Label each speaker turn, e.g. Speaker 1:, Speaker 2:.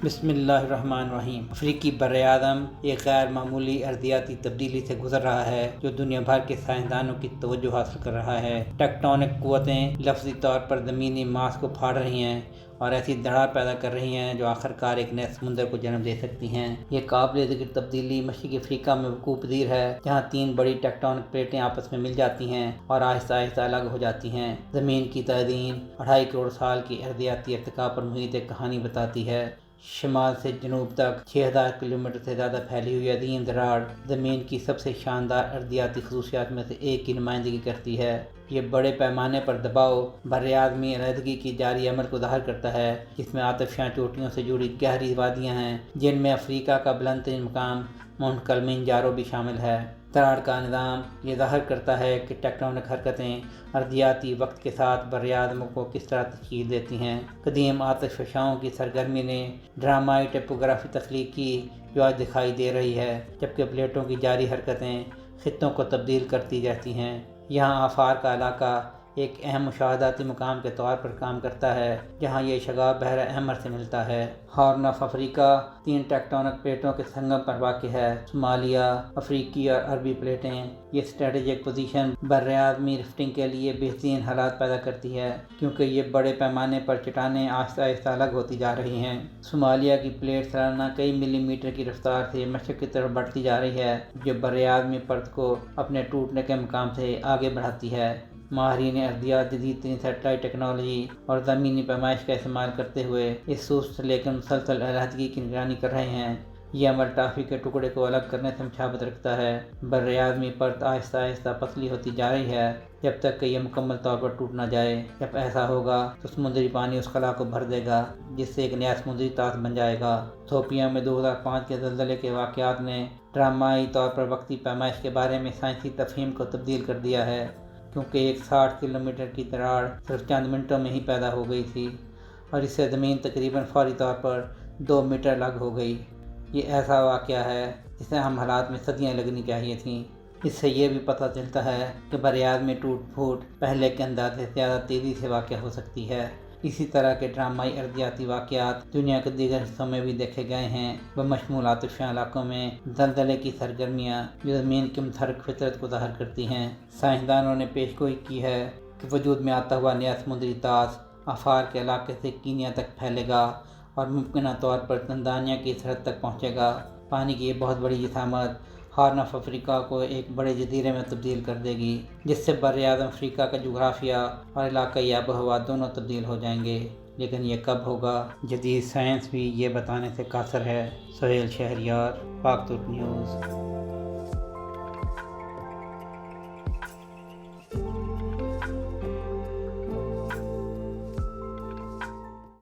Speaker 1: بسم اللہ الرحمن الرحیم۔ افریقی براعظم ایک غیر معمولی ارضیاتی تبدیلی سے گزر رہا ہے جو دنیا بھر کے سائنسدانوں کی توجہ حاصل کر رہا ہے۔ ٹیکٹونک قوتیں لفظی طور پر زمینی ماس کو پھاڑ رہی ہیں اور ایسی دراڑ پیدا کر رہی ہیں جو آخرکار ایک نئے سمندر کو جنم دے سکتی ہیں۔ یہ قابل ذکر تبدیلی مشرقی افریقہ میں وقوع پذیر ہے، جہاں 3 بڑی ٹیکٹونک پلیٹیں آپس میں مل جاتی ہیں اور آہستہ آہستہ الگ ہو جاتی ہیں۔ زمین کی تزئین 2.5 کروڑ سال کی ارضیاتی ارتقاء پر محیط ایک کہانی بتاتی ہے۔ شمال سے جنوب تک 6000 کلومیٹر سے زیادہ پھیلی ہوئی عظیم دراڑ زمین کی سب سے شاندار ارضیاتی خصوصیات میں سے ایک کی نمائندگی کرتی ہے۔ یہ بڑے پیمانے پر دباؤ براعظمی علیحدگی کی جاری عمل کو ظاہر کرتا ہے، جس میں آتشفشاں چوٹیوں سے جڑی گہری وادیاں ہیں، جن میں افریقہ کا بلند ترین مقام مونٹ کلمنجارو بھی شامل ہے۔ دراڑ کا نظام یہ ظاہر کرتا ہے کہ ٹیکٹونک حرکتیں ارضیاتی وقت کے ساتھ براعظموں کو کس طرح تشکیل دیتی ہیں۔ قدیم آتش فشاؤں کی سرگرمی نے ڈرامائی ٹپوگرافی تخلیق کی جو آج دکھائی دے رہی ہے، جبکہ پلیٹوں کی جاری حرکتیں خطوں کو تبدیل کرتی رہتی ہیں۔ یہاں آفار کا علاقہ ایک اہم مشاہداتی مقام کے طور پر کام کرتا ہے، جہاں یہ شگاف بحر احمر سے ملتا ہے۔ ہارن آف افریقہ 3 ٹیکٹونک پلیٹوں کے سنگم پر واقع ہے۔ صومالیہ، افریقی اور عربی پلیٹیں۔ یہ اسٹریٹجک پوزیشن براعظمی رفٹنگ کے لیے بہترین حالات پیدا کرتی ہے، کیونکہ یہ بڑے پیمانے پر چٹانیں آہستہ آہستہ الگ ہوتی جا رہی ہیں۔ صومالیہ کی پلیٹ سالانہ کئی ملی میٹر کی رفتار سے مشرق کی طرف بڑھتی جا رہی ہے، جو براعظمی پرت کو اپنے ٹوٹنے کے مقام سے آگے بڑھاتی ہے۔ ماہرین ارضیات جدید ترین سیٹلائٹ ٹیکنالوجی اور زمینی پیمائش کا استعمال کرتے ہوئے اس سست لیکن مسلسل علیحدگی کی نگرانی کر رہے ہیں۔ یہ عمل ٹافی کے ٹکڑے کو الگ کرنے سے مشابہت رکھتا ہے۔ براعظمی پرت آہستہ آہستہ پتلی ہوتی جا رہی ہے جب تک کہ یہ مکمل طور پر ٹوٹ نہ جائے۔ جب ایسا ہوگا تو سمندری پانی اس خلا کو بھر دے گا، جس سے ایک نیا سمندری طاس بن جائے گا۔ ایتھوپیا میں 2005 کے زلزلے کے واقعات نے ڈرامائی طور پر وقتی پیمائش کے بارے میں سائنسی تفہیم کو تبدیل کر دیا ہے، کیونکہ ایک 60 کلومیٹر کی دراڑ صرف چند منٹوں میں ہی پیدا ہو گئی تھی اور اس سے زمین تقریباً فوری طور پر 2 میٹر الگ ہو گئی۔ یہ ایسا واقعہ ہے جسے ہم حالات میں صدیاں لگنی چاہیے تھیں۔ اس سے یہ بھی پتہ چلتا ہے کہ براعظمی ٹوٹ پھوٹ پہلے کے اندازے سے زیادہ تیزی سے واقع ہو سکتی ہے۔ اسی طرح کے ڈرامائی ارضیاتی واقعات دنیا کے دیگر حصوں میں بھی دیکھے گئے ہیں، بمشمول آتشفشاں علاقوں میں زلزلے کی سرگرمیاں جو زمین کی متحرک فطرت کو ظاہر کرتی ہیں۔ سائنسدانوں نے پیش گوئی کی ہے کہ وجود میں آتا ہوا نیا سمندری طاس آفار کے علاقے سے کینیا تک پھیلے گا اور ممکنہ طور پر تنزانیہ کی سرحد تک پہنچے گا۔ پانی کی یہ بہت بڑی جسامت ہارن آف افریقہ کو ایک بڑے جزیرے میں تبدیل کر دے گی، جس سے براعظم افریقہ کا جغرافیہ اور علاقائی آب و ہوا دونوں تبدیل ہو جائیں گے۔ لیکن یہ کب ہوگا؟ جدید سائنس بھی یہ بتانے سے قاصر ہے۔ سہیل شہریار، پاک ترک نیوز۔